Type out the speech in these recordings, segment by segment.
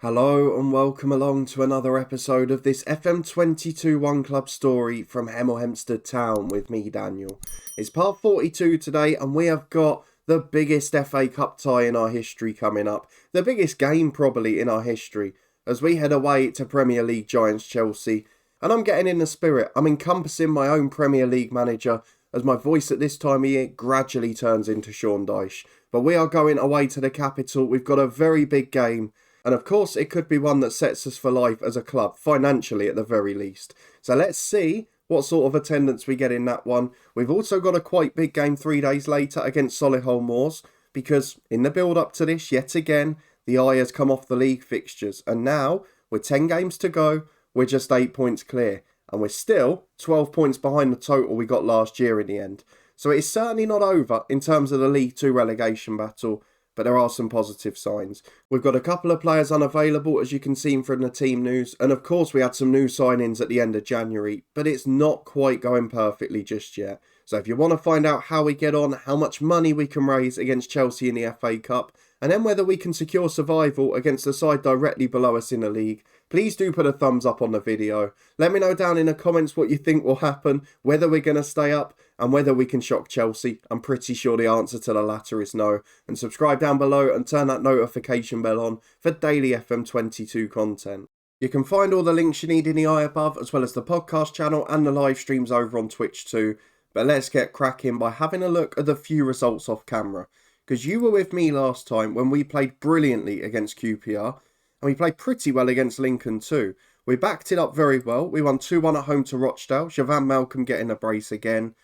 Hello and welcome along to another episode of this FM22 One Club story from Hemel Hempstead Town with me, Daniel. It's part 42 today and we have got the biggest FA Cup tie in our history coming up. The biggest game probably in our history as we head away to Premier League giants Chelsea. And I'm getting in the spirit. I'm encompassing my own Premier League manager as my voice at this time of year gradually turns into Sean Dyche. But we are going away to the capital. We've got a very big game. And of course, it could be one that sets us for life as a club, financially at the very least. So let's see what sort of attendance we get in that one. We've also got a quite big game 3 days later against Solihull Moors, because in the build-up to this, yet again, the eye has come off the league fixtures. And now, with 10 games to go, we're just 8 points clear. And we're still 12 points behind the total we got last year in the end. So it is certainly not over in terms of the League 2 relegation battle. But there are some positive signs. We've got a couple of players unavailable, as you can see from the team news. And of course, we had some new signings at the end of January. But it's not quite going perfectly just yet. So if you want to find out how we get on, how much money we can raise against Chelsea in the FA Cup, and then whether we can secure survival against the side directly below us in the league, please do put a thumbs up on the video. Let me know down in the comments what you think will happen, whether we're going to stay up, and whether we can shock Chelsea. I'm pretty sure the answer to the latter is no. And subscribe down below and turn that notification bell on for daily FM22 content. You can find all the links you need in the eye above, as well as the podcast channel and the live streams over on Twitch too. But let's get cracking by having a look at the few results off camera. Because you were with me last time when we played brilliantly against QPR. And we played pretty well against Lincoln too. We backed it up very well. We won 2-1 at home to Rochdale. Javan Malcolm getting a brace again.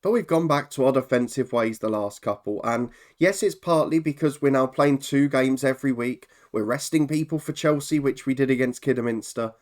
But we've gone back to our defensive ways the last couple. And yes, it's partly because we're now playing 2 games every week. We're resting people for Chelsea, which we did against Kidderminster.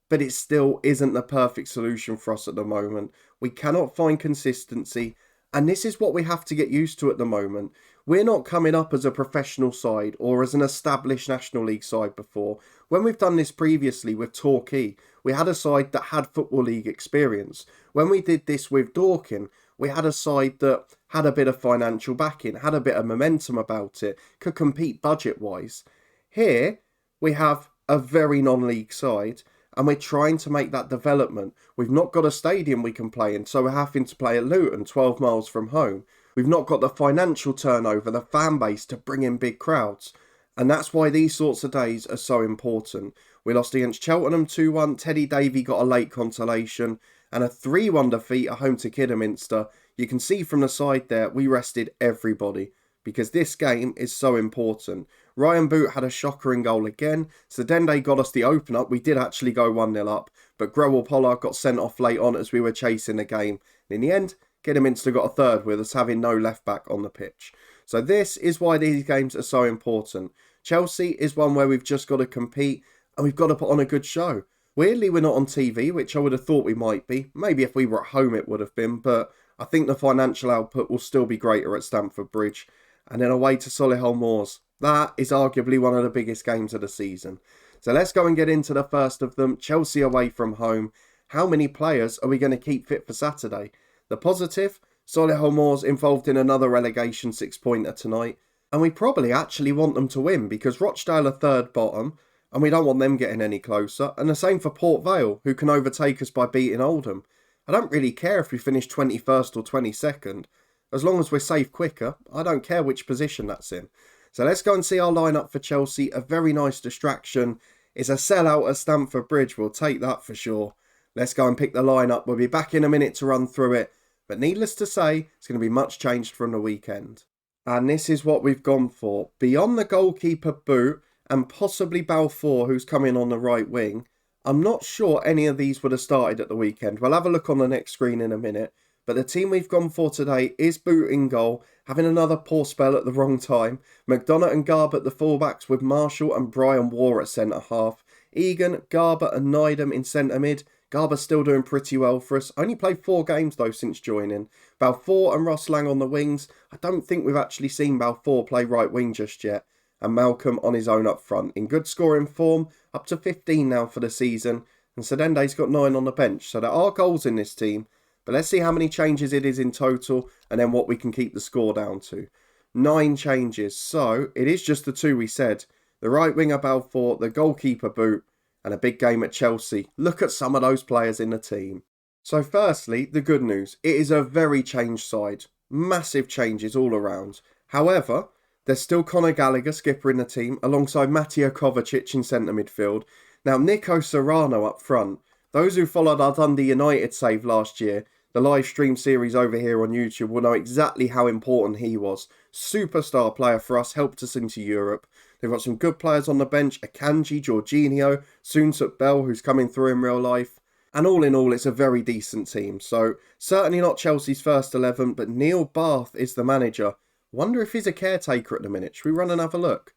But it still isn't the perfect solution for us at the moment. We cannot find consistency. And this is what we have to get used to at the moment. We're not coming up as a professional side or as an established National League side before. When we've done this previously with Torquay, we had a side that had Football League experience. When we did this with Dorking, we had a side that had a bit of financial backing, had a bit of momentum about it, could compete budget-wise. Here, we have a very non-league side, and we're trying to make that development. We've not got a stadium we can play in, so we're having to play at Luton, 12 miles from home. We've not got the financial turnover, the fan base to bring in big crowds. And that's why these sorts of days are so important. We lost against Cheltenham 2-1, Teddy Davey got a late consolation, and a 3-1 defeat at home to Kidderminster. You can see from the side there, we rested everybody, because this game is so important. Ryan Boot had a shocker in goal again. Sedende got us the open up. We did actually go 1-0 up, but Grewell Pollard got sent off late on as we were chasing the game. In the end, Kidderminster got a third with us having no left back on the pitch. So this is why these games are so important. Chelsea is one where we've just got to compete and we've got to put on a good show. Weirdly, we're not on TV, which I would have thought we might be. Maybe if we were at home it would have been, but I think the financial output will still be greater at Stamford Bridge. And then away to Solihull Moors. That is arguably one of the biggest games of the season. So let's go and get into the first of them. Chelsea away from home. How many players are we going to keep fit for Saturday? The positive, Solihull Moors involved in another relegation 6-pointer tonight. And we probably actually want them to win because Rochdale are third bottom and we don't want them getting any closer. And the same for Port Vale, who can overtake us by beating Oldham. I don't really care if we finish 21st or 22nd. As long as we're safe quicker, I don't care which position that's in. So let's go and see our lineup for Chelsea. A very nice distraction. It's a sellout at Stamford Bridge. We'll take that for sure. Let's go and pick the lineup. We'll be back in a minute to run through it. But needless to say, it's going to be much changed from the weekend. And this is what we've gone for. Beyond the goalkeeper Boot and possibly Balfour, who's coming on the right wing, I'm not sure any of these would have started at the weekend. We'll have a look on the next screen in a minute. But the team we've gone for today is Boot in goal, having another poor spell at the wrong time. McDonough and Garbutt at the fullbacks with Marshall and Brian Waugh at centre-half. Egan, Garbutt and Nydam in centre-mid. Garbutt still doing pretty well for us. Only played 4 games though since joining. Balfour and Ross Lang on the wings. I don't think we've actually seen Balfour play right wing just yet. And Malcolm on his own up front. In good scoring form, up to 15 now for the season. And Sedende's got 9 on the bench. So there are goals in this team. But let's see how many changes it is in total and then what we can keep the score down to. 9 changes. So it is just the 2 we said. the right winger Balfour, the goalkeeper Boot, and a big game at Chelsea. Look at some of those players in the team. So firstly, the good news. It is a very changed side. Massive changes all around. However, there's still Conor Gallagher skipper in the team, alongside Mateo Kovacic in centre midfield. Now, Nico Serrano up front. Those who followed our Dundee United save last year, the live stream series over here on YouTube, will know exactly how important he was. Superstar player for us, helped us into Europe. They've got some good players on the bench, Akanji, Jorginho, Soonsuk Bell, who's coming through in real life. And all in all, it's a very decent team. So, certainly not Chelsea's first 11, but Neil Bath is the manager. Wonder if he's a caretaker at the minute. Should we run and have a look?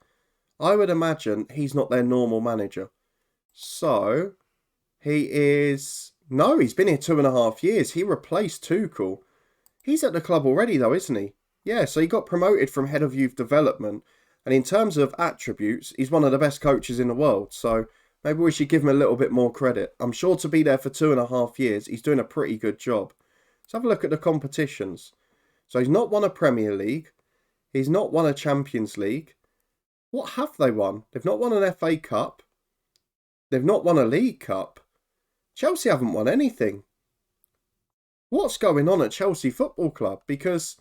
I would imagine he's not their normal manager. So, he is... No, he's been here 2.5 years. He replaced Tuchel. He's at the club already though, isn't he? Yeah, so he got promoted from head of youth development. And in terms of attributes, he's one of the best coaches in the world. So maybe we should give him a little bit more credit. I'm sure to be there for 2.5 years, he's doing a pretty good job. Let's have a look at the competitions. So he's not won a Premier League. He's not won a Champions League. What have they won? They've not won an FA Cup. They've not won a League Cup. Chelsea haven't won anything. What's going on at Chelsea Football Club? Because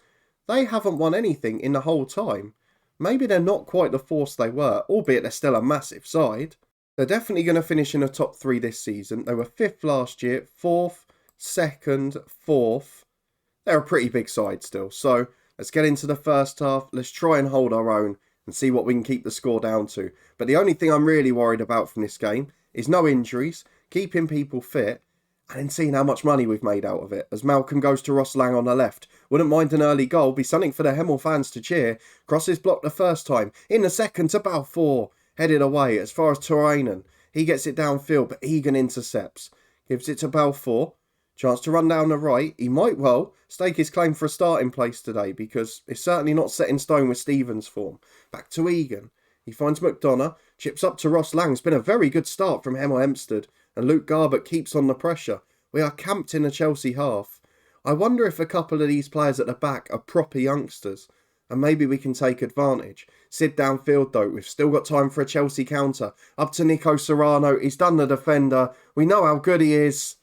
they haven't won anything in the whole time. Maybe they're not quite the force they were, albeit they're still a massive side. They're definitely going to finish in the top 3 this season. They were 5th last year, 4th, 2nd, 4th. They're a pretty big side still. So let's get into the first half. Let's try and hold our own and see what we can keep the score down to. But the only thing I'm really worried about from this game is no injuries, keeping people fit, and then seeing how much money we've made out of it. As Malcolm goes to Ross Lang on the left. Wouldn't mind an early goal. Be something for the Hemel fans to cheer. Crosses blocked the first time. In the second to Balfour. Headed away as far as Torainen. He gets it downfield, but Egan intercepts. Gives it to Balfour. Chance to run down the right. He might well stake his claim for a starting place today, because it's certainly not set in stone with Stevens' form. Back to Egan. He finds McDonough. Chips up to Ross Lang. It's been a very good start from Hemel Hempstead. And Luke Garbett keeps on the pressure. We are camped in the Chelsea half. I wonder if a couple of these players at the back are proper youngsters. And maybe we can take advantage. Sid downfield though. We've still got time for a Chelsea counter. Up to Nico Serrano. He's done the defender. We know how good he is.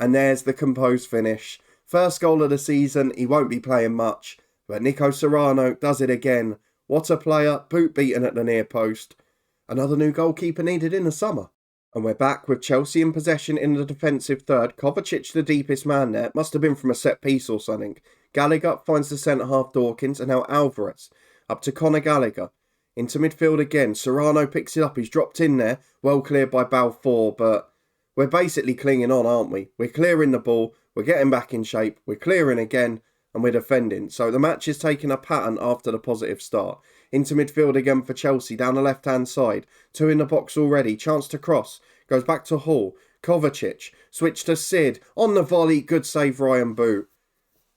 And there's the composed finish. First goal of the season. He won't be playing much. But Nico Serrano does it again. What a player. Boot beaten at the near post. Another new goalkeeper needed in the summer. And we're back with Chelsea in possession in the defensive third. Kovacic, the deepest man there. Must have been from a set piece or something. Gallagher finds the centre-half Dawkins, and now Alvarez. Up to Conor Gallagher. Into midfield again. Serrano picks it up. He's dropped in there. Well cleared by Balfour, but we're basically clinging on, aren't we? We're clearing the ball. We're getting back in shape. We're clearing again. And we're defending. So the match is taking a pattern after the positive start. Into midfield again for Chelsea, down the left-hand side. 2 in the box already. Chance to cross. Goes back to Hall. Kovacic. Switch to Sid. On the volley. Good save, Ryan Boot.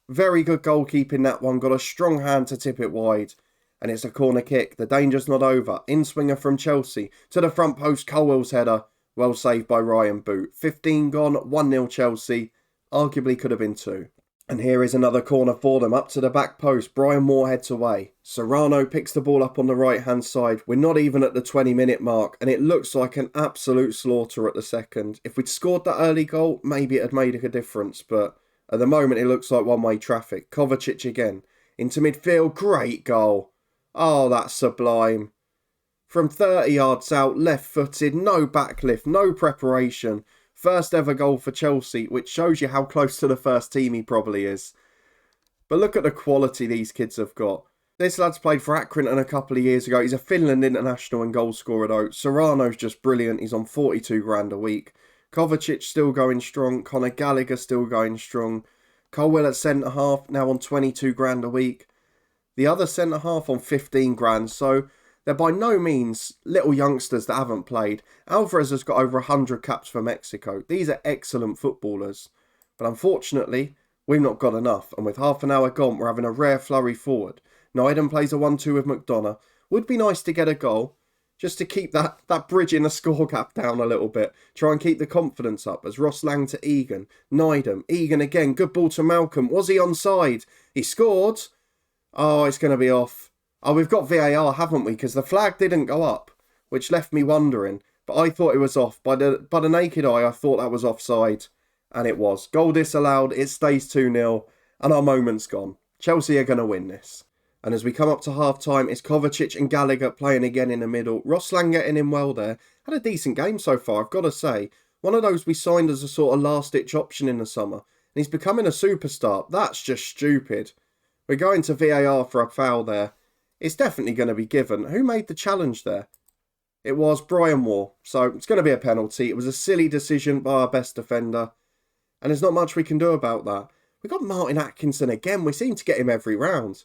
Very good goalkeeping that one. Got a strong hand to tip it wide. And it's a corner kick. The danger's not over. In-swinger from Chelsea. To the front post. Colwell's header. Well saved by Ryan Boot. 15 gone. 1-0 Chelsea. Arguably could have been 2. And here is another corner for them, up to the back post. Brian Moore heads away. Serrano picks the ball up on the right-hand side. We're not even at the 20-minute mark, and it looks like an absolute slaughter at the second. If we'd scored that early goal, maybe it had made a difference, but at the moment it looks like one-way traffic. Kovacic again. Into midfield, great goal. Oh, that's sublime. From 30 yards out, left-footed, no backlift, no preparation. First ever goal for Chelsea, which shows you how close to the first team he probably is. But look at the quality these kids have got. This lad's played for Accrington a couple of years ago. He's a Finland international and goal scorer though. Serrano's just brilliant. He's on 42 grand a week. Kovacic still going strong. Conor Gallagher still going strong. Colwell at centre half, now on 22 grand a week. The other centre half on 15 grand. So they're by no means little youngsters that haven't played. Alvarez has got over 100 caps for Mexico. These are excellent footballers. But unfortunately, we've not got enough. And with half an hour gone, we're having a rare flurry forward. Naiden plays a 1-2 with McDonough. Would be nice to get a goal, just to keep that bridge in the score gap down a little bit. Try and keep the confidence up as Ross Lang to Egan. Naiden. Egan again. Good ball to Malcolm. Was he onside? He scored. Oh, it's going to be off. Oh, we've got VAR, haven't we? Because the flag didn't go up. which left me wondering. But I thought it was off. By the naked eye, I thought that was offside. And it was. Goal disallowed, it stays 2-0, and our moment's gone. Chelsea are going to win this. And as we come up to half-time, it's Kovacic and Gallagher playing again in the middle. Roslan getting in well there. Had a decent game so far, I've got to say. One of those we signed as a sort of last-ditch option in the summer. And he's becoming a superstar. That's just stupid. We're going to VAR for a foul there. It's definitely going to be given. Who made the challenge there? It was Brian Moore. So it's going to be a penalty. It was a silly decision by our best defender. And there's not much we can do about that. We got Martin Atkinson again. We seem to get him every round.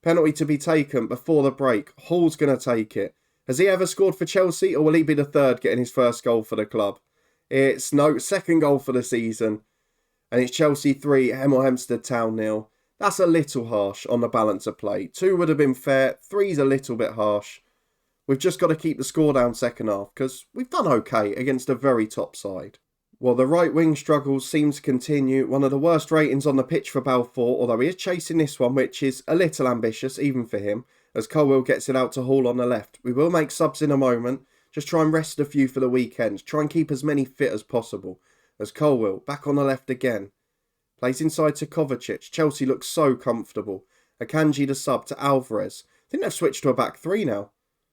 Penalty to be taken before the break. Hall's going to take it. Has he ever scored for Chelsea, or will he be the third getting his first goal for the club? It's no second goal for the season. And it's Chelsea 3, Hemel Hempstead Town 0. That's a little harsh on the balance of play. 2 would have been fair. 3's a little bit harsh. We've just got to keep the score down second half, because we've done okay against a very top side. Well, the right wing struggles seem to continue. One of the worst ratings on the pitch for Balfour, although he is chasing this one, which is a little ambitious, even for him, as Colwell gets it out to Hall on the left. We will make subs in a moment. Just try and rest a few for the weekend. Try and keep as many fit as possible. As Colwell, back on the left again. Plays inside to Kovacic. Chelsea looks so comfortable. Akanji the sub to Alvarez. I think they've switched to a back 3 now.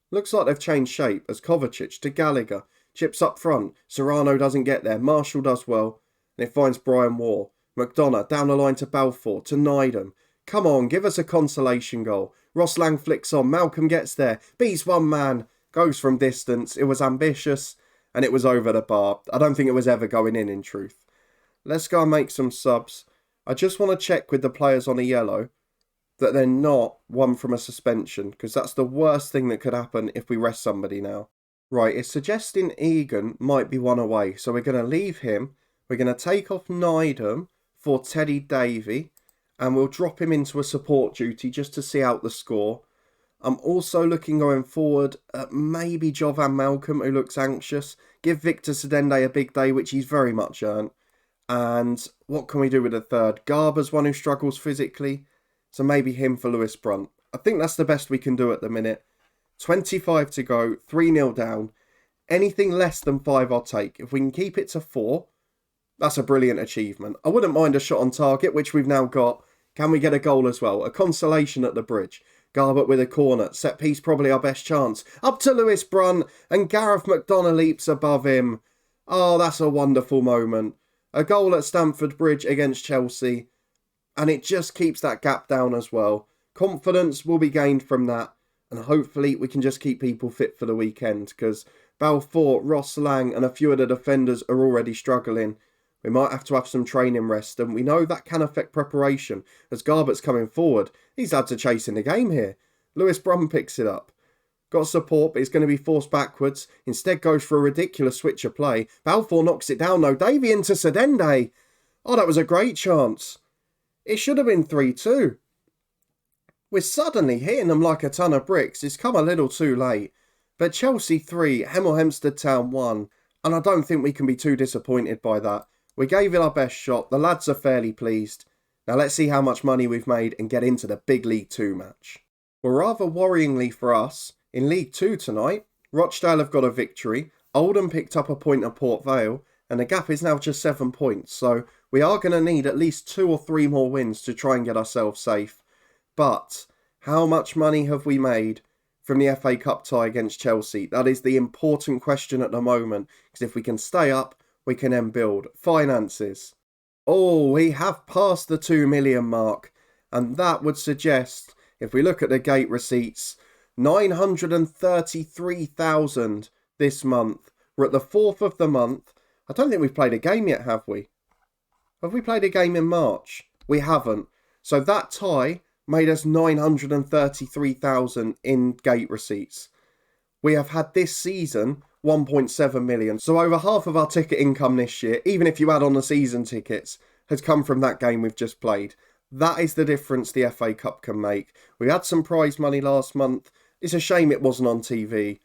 Looks like they've changed shape as Kovacic to Gallagher. Chips up front. Serrano doesn't get there. Marshall does well. And it finds Brian Moore. McDonough down the line to Balfour. To Nydam. Come on, give us a consolation goal. Roslan flicks on. Malcolm gets there. Beats one man. Goes from distance. It was ambitious. And it was over the bar. I don't think it was ever going in truth. Let's go and make some subs. I just want to check with the players on a yellow that they're not one from a suspension, because that's the worst thing that could happen if we rest somebody now. Right, it's suggesting Egan might be one away, so we're going to leave him. We're going to take off Nydam for Teddy Davey, and we'll drop him into a support duty just to see out the score. I'm also looking going forward at maybe Jovan Malcolm, who looks anxious. Give Victor Sedende a big day, which he's very much earned. And what can we do with a third? Garber's one who struggles physically, so maybe him for Lewis Brunt. I think that's the best we can do at the minute. 25 to go, 3-0 down. Anything less than 5 I'll take. If we can keep it to 4, that's a brilliant achievement. I wouldn't mind a shot on target, which we've now got. Can we get a goal as well? A consolation at the bridge. Garbutt with a corner. Set piece probably our best chance. Up to Lewis Brunt, and Gareth McDonough leaps above him. Oh, that's a wonderful moment. A goal at Stamford Bridge against Chelsea. And it just keeps that gap down as well. Confidence will be gained from that. And hopefully we can just keep people fit for the weekend, because Balfour, Ross Lang and a few of the defenders are already struggling. We might have to have some training rest, and we know that can affect preparation. As Garbutt's coming forward, these lads are chasing the game here. Lewis Brunt picks it up. Got support, but it's going to be forced backwards. Instead goes for a ridiculous switch of play. Balfour knocks it down though. Davey into Sedende. Oh, that was a great chance. It should have been 3-2. We're suddenly hitting them like a ton of bricks. It's come a little too late. But Chelsea 3, Hemel Hempstead Town 1. And I don't think we can be too disappointed by that. We gave it our best shot. The lads are fairly pleased. Now let's see how much money we've made and get into the big League 2 match. Well, rather worryingly for us, in League 2 tonight, Rochdale have got a victory. Oldham picked up a point at Port Vale. And the gap is now just 7 points. So we are going to need at least 2 or 3 more wins to try and get ourselves safe. But how much money have we made from the FA Cup tie against Chelsea? That is the important question at the moment. Because if we can stay up, we can then build. Finances. Oh, we have passed the 2 million mark. And that would suggest, if we look at the gate receipts, 933,000 this month. We're at the 4th of the month. I don't think we've played a game yet, have we? Have we played a game in March? We haven't. So that tie made us 933,000 in gate receipts. We have had this season 1.7 million. So over half of our ticket income this year, even if you add on the season tickets, has come from that game we've just played. That is the difference the FA Cup can make. We had some prize money last month. It's a shame it wasn't on TV.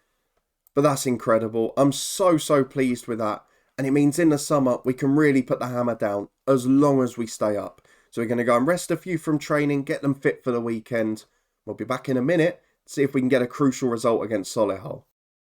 But that's incredible. I'm so pleased with that. And it means in the summer we can really put the hammer down as long as we stay up. So we're going to go and rest a few from training, get them fit for the weekend. We'll be back in a minute to see if we can get a crucial result against Solihull.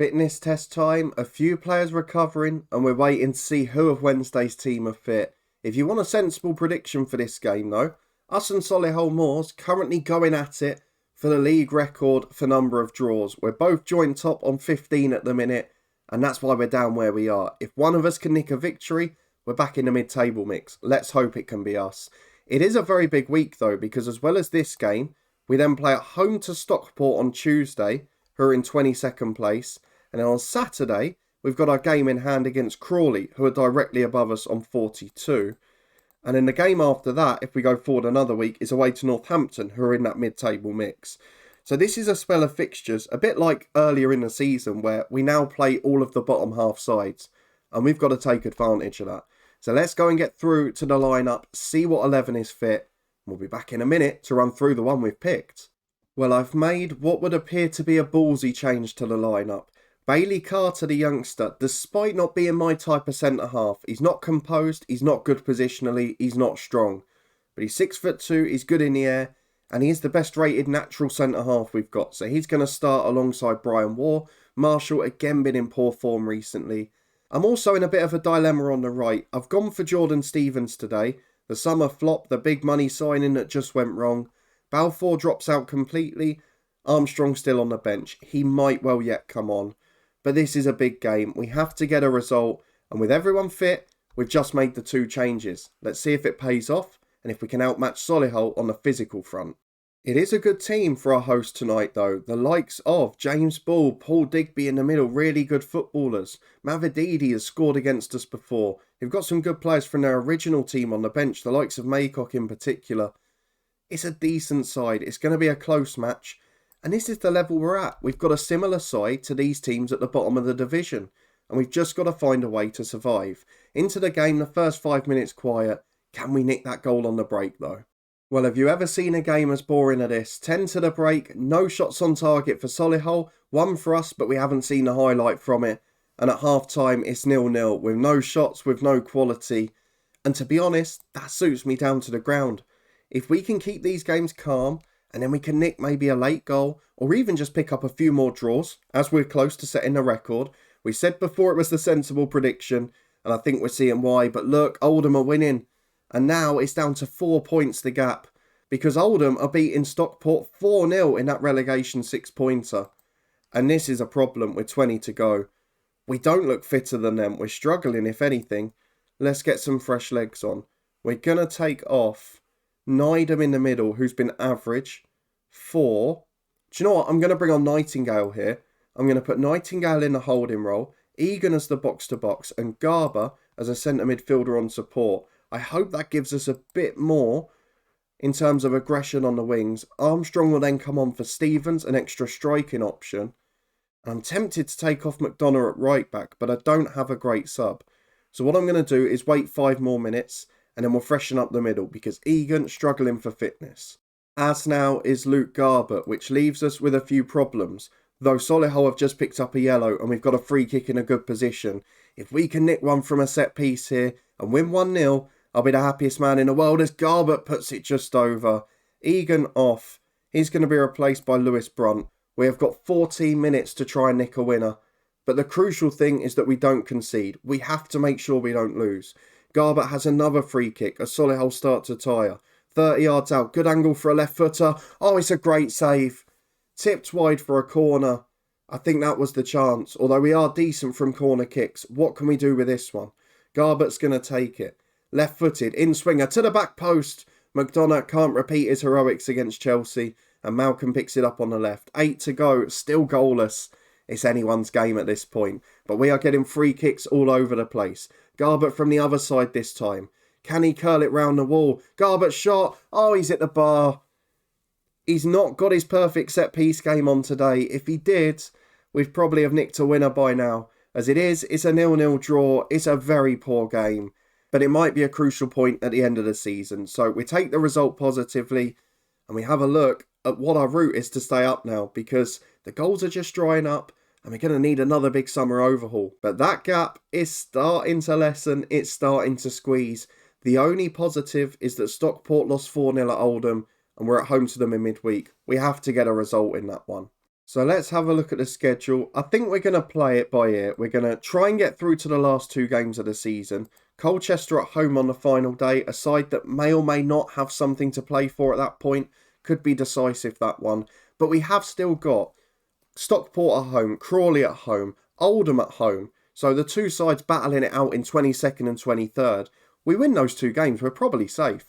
Fitness test time, a few players recovering, and we're waiting to see who of Wednesday's team are fit. If you want a sensible prediction for this game though, us and Solihull Moors currently going at it for the league record for number of draws. We're both joint top on 15 at the minute, and that's why we're down where we are. If one of us can nick a victory, we're back in the mid-table mix. Let's hope it can be us. It is a very big week though, because as well as this game, we then play at home to Stockport on Tuesday, who are in 22nd place. And then on Saturday, we've got our game in hand against Crawley, who are directly above us on 42. And in the game after that, if we go forward another week, is away to Northampton, who are in that mid-table mix. So this is a spell of fixtures, a bit like earlier in the season, where we now play all of the bottom half sides. And we've got to take advantage of that. So let's go and get through to the lineup, see what 11 is fit. We'll be back in a minute to run through the one we've picked. Well, I've made what would appear to be a ballsy change to the lineup. Bailey Carter, the youngster, despite not being my type of centre-half, he's not composed, he's not good positionally, he's not strong. But he's 6'2", he's good in the air, and he is the best rated natural centre-half we've got. So he's going to start alongside Brian Waugh. Marshall, again, been in poor form recently. I'm also in a bit of a dilemma on the right. I've gone for Jordan Stevens today. The summer flop, the big money signing that just went wrong. Balfour drops out completely. Armstrong still on the bench. He might well yet come on. But this is a big game. We have to get a result. And with everyone fit, we've just made the 2 changes. Let's see if it pays off and if we can outmatch Solihull on the physical front. It is a good team for our host tonight though. The likes of James Ball, Paul Digby in the middle, really good footballers. Mavididi has scored against us before. They've got some good players from their original team on the bench, the likes of Maycock in particular. It's a decent side. It's going to be a close match. And this is the level we're at. We've got a similar side to these teams at the bottom of the division. And we've just got to find a way to survive. Into the game, the first 5 minutes quiet. Can we nick that goal on the break though? Well, have you ever seen a game as boring as this? 10 to the break, no shots on target for Solihull. 1 for us, but we haven't seen a highlight from it. And at half time, it's 0-0 with no shots, with no quality. And to be honest, that suits me down to the ground. If we can keep these games calm, and then we can nick maybe a late goal, or even just pick up a few more draws, as we're close to setting the record. We said before it was the sensible prediction, and I think we're seeing why. But look, Oldham are winning, and now it's down to 4 points the gap, because Oldham are beating Stockport 4-0 in that relegation 6-pointer. And this is a problem with 20 to go. We don't look fitter than them. We're struggling, if anything. Let's get some fresh legs on. We're going to take off Nydam in the middle, who's been average. 4. Do you know what? I'm going to bring on Nightingale here. I'm going to put Nightingale in the holding role, Egan as the box-to-box, and Garber as a centre midfielder on support. I hope that gives us a bit more in terms of aggression on the wings. Armstrong will then come on for Stevens, an extra striking option. I'm tempted to take off McDonough at right back, but I don't have a great sub. So what I'm going to do is wait 5 more minutes, and then we'll freshen up the middle, because Egan struggling for fitness. As now is Luke Garber, which leaves us with a few problems. Though Solihull have just picked up a yellow, and we've got a free kick in a good position. If we can nick one from a set piece here, and win 1-0, I'll be the happiest man in the world as Garber puts it just over. Egan off. He's going to be replaced by Lewis Brunt. We have got 14 minutes to try and nick a winner. But the crucial thing is that we don't concede. We have to make sure we don't lose. Garber has another free kick as Solihull start to tire. 30 yards out. Good angle for a left footer. Oh, it's a great save. Tipped wide for a corner. I think that was the chance. Although we are decent from corner kicks. What can we do with this one? Garbert's going to take it. Left-footed, in-swinger to the back post. McDonough can't repeat his heroics against Chelsea. And Malcolm picks it up on the left. 8 to go, still goalless. It's anyone's game at this point. But we are getting free kicks all over the place. Garbett from the other side this time. Can he curl it round the wall? Garbett's shot. Oh, he's at the bar. He's not got his perfect set-piece game on today. If he did, we'd probably have nicked a winner by now. As it is, it's a 0-0 draw. It's a very poor game. But it might be a crucial point at the end of the season. So we take the result positively and we have a look at what our route is to stay up now, because the goals are just drying up and we're going to need another big summer overhaul. But that gap is starting to lessen. It's starting to squeeze. The only positive is that Stockport lost 4-0 at Oldham and we're at home to them in midweek. We have to get a result in that one. So let's have a look at the schedule. I think we're going to play it by ear. We're going to try and get through to the last two games of the season. Colchester at home on the final day, a side that may or may not have something to play for at that point. Could be decisive, that one. But we have still got Stockport at home, Crawley at home, Oldham at home. So the two sides battling it out in 22nd and 23rd. We win those two games, we're probably safe.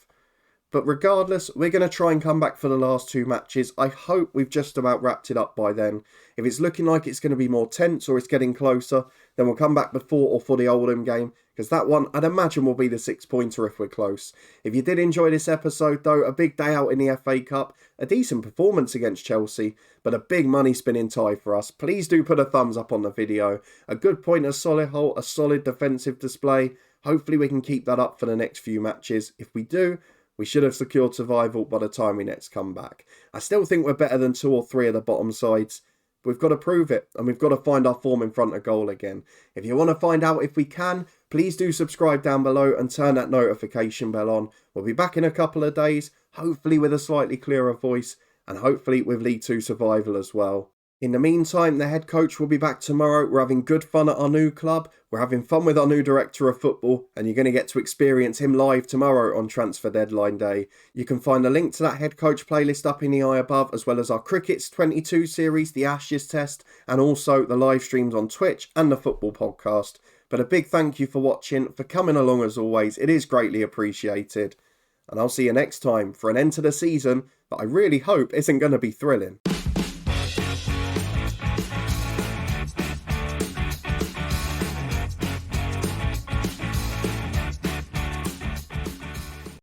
But regardless, we're going to try and come back for the last two matches. I hope we've just about wrapped it up by then. If it's looking like it's going to be more tense or it's getting closer, then we'll come back before or for the Oldham game, because that one, I'd imagine, will be the 6-pointer if we're close. If you did enjoy this episode, though, a big day out in the FA Cup, a decent performance against Chelsea, but a big money-spinning tie for us. Please do put a thumbs up on the video. A good point at Solihull, a solid defensive display. Hopefully we can keep that up for the next few matches. If we do, we should have secured survival by the time we next come back. I still think we're better than 2 or 3 of the bottom sides. We've got to prove it, and we've got to find our form in front of goal again. If you want to find out if we can, please do subscribe down below and turn that notification bell on. We'll be back in a couple of days, hopefully with a slightly clearer voice, and hopefully with League 2 survival as well. In the meantime, the head coach will be back tomorrow. We're having good fun at our new club. We're having fun with our new director of football, and you're going to get to experience him live tomorrow on transfer deadline day. You can find a link to that head coach playlist up in the eye above, as well as our Crickets 22 series, the Ashes test, and also the live streams on Twitch and the football podcast. But a big thank you for watching, for coming along as always. It is greatly appreciated. And I'll see you next time for an end to the season that I really hope isn't going to be thrilling.